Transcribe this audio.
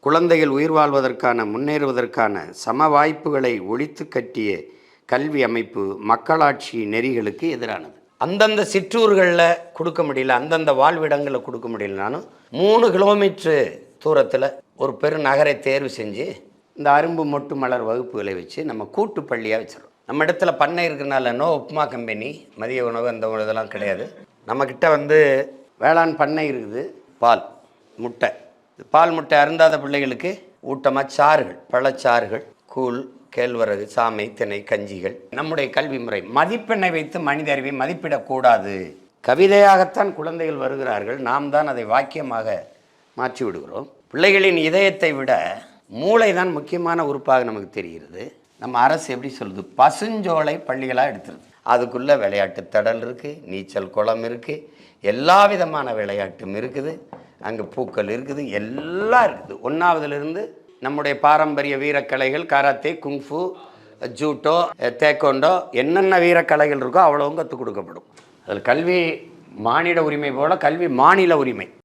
குழந்தைகள் உயிர் வாழ்வதற்கான முன்னேறுவதற்கான சம வாய்ப்புகளை ஒழித்து கட்டிய கல்வி அமைப்பு மக்களாட்சி நெறிகளுக்கு எதிரானது. அந்தந்த சிற்றூர்களில் கொடுக்க முடியல, அந்தந்த வாழ்விடங்களில் கொடுக்க முடியலனாலும் 3 கிலோமீட்டரு தூரத்தில் ஒரு பெருநகரை தேர்வு செஞ்சு இந்த அரும்பு மொட்டு மலர் வகுப்புகளை வச்சு நம்ம கூட்டு பள்ளியாக வச்சிடறோம். நம்ம இடத்துல பண்ணை இருக்கிறனால நோ உப்மா கம்பெனி, மதிய உணவு அந்த இதெல்லாம் கிடையாது. நம்மக்கிட்ட வேளாண் பண்ணை இருக்குது. பால் முட்டை, பால் முட்டை அருந்தாத பிள்ளைகளுக்கு ஊட்டமாக சாறுகள், பழச்சாறுகள், கூழ், கேழ்வரகு, சாமை, திணை, கஞ்சிகள். நம்முடைய கல்வி முறை மதிப்பெண்ணை வைத்து மனித அறிவை மதிப்பிடக்கூடாது. கவிதையாகத்தான் குழந்தைகள் வருகிறார்கள், நாம் தான் அதை வாக்கியமாக மாற்றி விடுகிறோம். பிள்ளைகளின் இதயத்தை விட மூளை தான் முக்கியமான உறுப்பாக நமக்கு தெரிகிறது. நம்ம அரசு எப்படி சொல்லுது, பசுஞ்சோலை பள்ளிகளாக எடுத்துருது. அதுக்குள்ளே விளையாட்டு தடல் இருக்குது, நீச்சல் குளம் இருக்குது, எல்லா விதமான விளையாட்டும் இருக்குது, அங்கே பூக்கள் இருக்குது, எல்லாம் இருக்குது. 1ஆவதுலேருந்து நம்முடைய பாரம்பரிய வீரக்கலைகள் கராத்தே, குங்ஃபு, ஜூட்டோ, தேக்கோண்டோ, என்னென்ன வீரக்கலைகள் இருக்கோ அவ்வளவும் கற்றுக் கொடுக்கப்படும். அதில் கல்வி மானிட உரிமை போல கல்வி மாநில உரிமை.